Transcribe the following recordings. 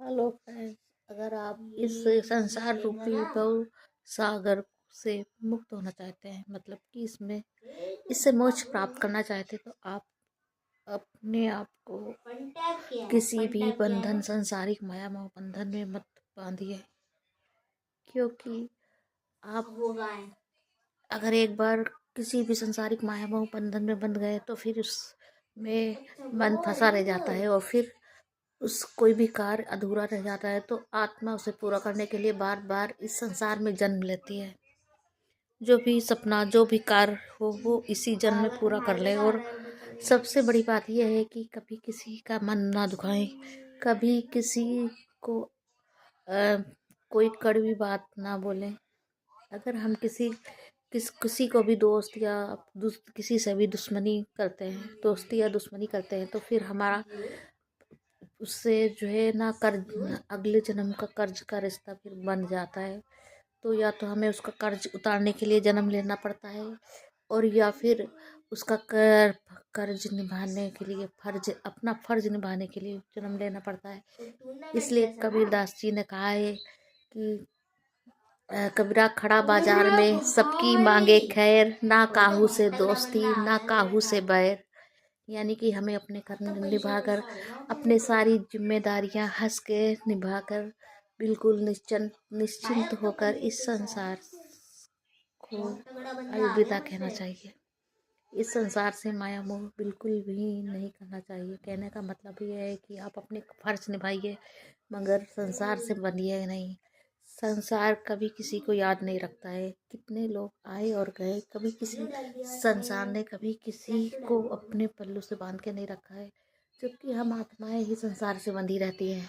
Hello friends, अगर आप इस संसार रूपी भव सागर से मुक्त होना चाहते हैं, मतलब कि इससे मोक्ष प्राप्त करना चाहते हैं, तो आप अपने आप को किसी भी बंधन, सांसारिक माया मोह बंधन में मत बांधिए। क्योंकि आप अगर एक बार किसी भी संसारिक माया मोह बंधन में बंध गए तो फिर उसमें मन फंसा रह जाता है, और फिर उस कोई भी कार्य अधूरा रह जाता है, तो आत्मा उसे पूरा करने के लिए बार बार इस संसार में जन्म लेती है। जो भी सपना, जो भी कार्य हो, वो इसी जन्म में पूरा कर ले। और सबसे बड़ी बात यह है कि कभी किसी का मन ना दुखाएं, कभी किसी को कोई कड़वी बात ना बोलें। अगर हम किसी को भी दोस्त या किसी से भी दुश्मनी करते हैं, दोस्ती या दुश्मनी करते हैं, तो फिर हमारा उससे जो है ना कर्ज, अगले जन्म का कर्ज का रिश्ता फिर बन जाता है। तो या तो हमें उसका कर्ज उतारने के लिए जन्म लेना पड़ता है, और या फिर उसका कर्ज निभाने के लिए अपना फर्ज निभाने के लिए जन्म लेना पड़ता है। इसलिए कबीरदास जी ने कहा है कि कबीरा खड़ा बाजार में सबकी मांगे खैर, ना काहू से दोस्ती ना काहू से बैर। यानी कि हमें अपने कर्म निभाकर, अपने सारी जिम्मेदारियां हंस के निभाकर, बिल्कुल निश्चिंत होकर इस संसार को अलविदा कहना चाहिए। इस संसार से माया मोह बिल्कुल भी नहीं करना चाहिए। कहने का मतलब ये है कि आप अपने फर्ज निभाइए, मगर संसार से बनिए नहीं। संसार कभी किसी को याद नहीं रखता है। कितने लोग आए और गए, कभी किसी संसार ने कभी किसी को अपने पल्लू से बांध के नहीं रखा है। जबकि हम आत्माएं ही संसार से बंधी रहती हैं।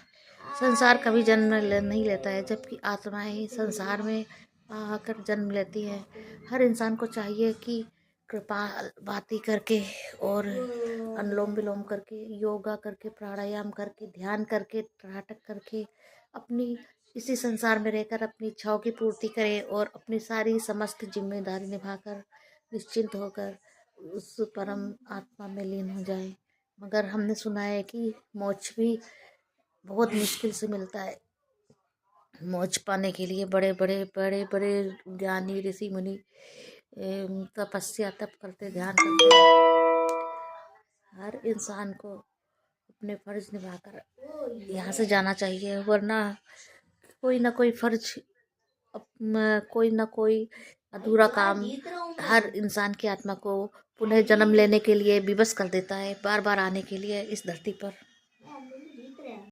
संसार कभी जन्म नहीं लेता है, जबकि आत्माएं ही संसार में आकर जन्म लेती हैं। हर इंसान को चाहिए कि कृपालभाति करके और अनुलोम विलोम करके, योगा करके, प्राणायाम करके, ध्यान करके, नाटक करके अपनी इसी संसार में रहकर अपनी इच्छाओं की पूर्ति करे, और अपनी सारी समस्त जिम्मेदारी निभाकर निश्चिंत होकर उस परम आत्मा में लीन हो जाए। मगर हमने सुना है कि मोक्ष भी बहुत मुश्किल से मिलता है। मोक्ष पाने के लिए बड़े बड़े बड़े बड़े ज्ञानी ऋषि मुनि तपस्या तप करते, ध्यान करते हैं। हर इंसान को अपने फर्ज निभाकर यहाँ से जाना चाहिए, वरना कोई ना कोई फर्ज, कोई ना कोई अधूरा काम हर इंसान की आत्मा को पुनः जन्म लेने के लिए विवश कर देता है, बार बार आने के लिए इस धरती पर।